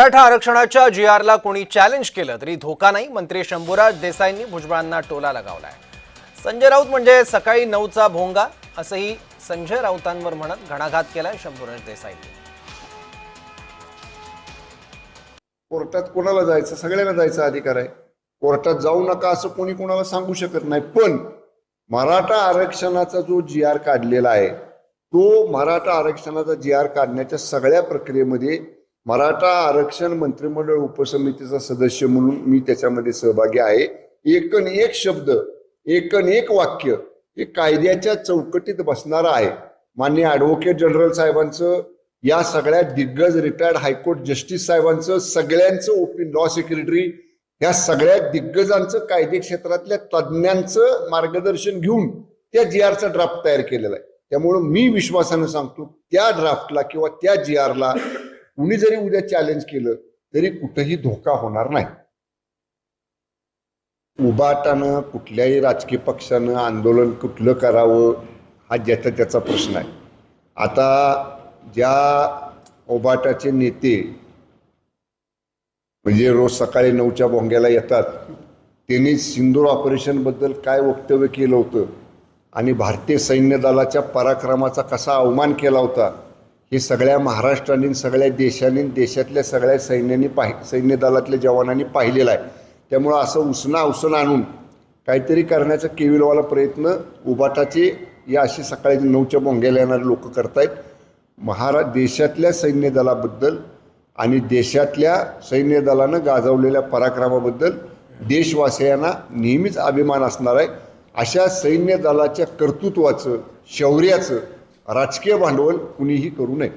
मराठा आरक्षणाच्या जीआरला कोणी चॅलेंज केलं तरी धोका नाही, मंत्री शंभूराज देसाईंनी भुजबळांना टोला लगावलाय। संजय राऊत म्हणजे सकाळी 9चा भोंगा असंही संजय राऊतांवर म्हणत घणाघात केलाय शंभूराज देसाईंनी। कोर्टात कोणाला जायचं? सगळ्यांना जायचा अधिकार आहे। कोर्टात जाऊ नका असं कोणी कोणाला सांगू शकत नाही। पण मराठा आरक्षणाचा जो जीआर काढलेला आहे तो मराठा आरक्षणाचा जीआर काढण्याच्या सगळ्या प्रक्रियेमध्ये मराठा आरक्षण मंत्रिमंडळ उपसमितीचा सदस्य म्हणून मी त्याच्यामध्ये सहभागी आहे। एकन एक शब्द, एकन एक वाक्य हे कायद्याच्या चौकटीत बसणारं आहे। माननीय ॲडव्होकेट जनरल साहेबांचं, या सगळ्या दिग्गज रिटायर्ड हायकोर्ट जस्टिस साहेबांचं, सगळ्यांचं ओपन लॉ सेक्रेटरी, या सगळ्या दिग्गजांचं, कायदे क्षेत्रातल्या तज्ज्ञांचं मार्गदर्शन घेऊन त्या जीआरचा ड्राफ्ट तयार केलेला आहे। त्यामुळे मी विश्वासानं सांगतो त्या ड्राफ्टला किंवा त्या जीआरला कुणी जरी उद्या चॅलेंज केलं तरी कुठेही धोका होणार नाही। उबाटानं कुठल्याही राजकीय पक्षानं आंदोलन कुठलं करावं हा ज्याचा त्याचा प्रश्न आहे। आता ज्या उबाटाचे नेते म्हणजे रोज सकाळी 9च्या भोंग्याला येतात त्यांनी सिंदूर ऑपरेशन बद्दल काय वक्तव्य केलं होतं आणि भारतीय सैन्य दलाच्या पराक्रमाचा कसा अवमान केला होता हे सगळ्या महाराष्ट्राने, सगळ्या देशांनी, देशातल्या सगळ्या सैन्य दलातल्या जवानांनी पाहिलेला आहे। त्यामुळं असं उसना आणून काहीतरी करण्याचा केविलवाला प्रयत्न उबाटाचे या अशी सकाळी 9च्या भोंग्याला येणारे लोक करतायत। देशातल्या सैन्य दलाबद्दल आणि देशातल्या सैन्य दलानं गाजवलेल्या पराक्रमाबद्दल देशवासियांना नेहमीच अभिमान असणार आहे। अशा सैन्य दलाच्या कर्तृत्वाचं, शौर्याचं राजकीय भांडवल कुणीही करू नये।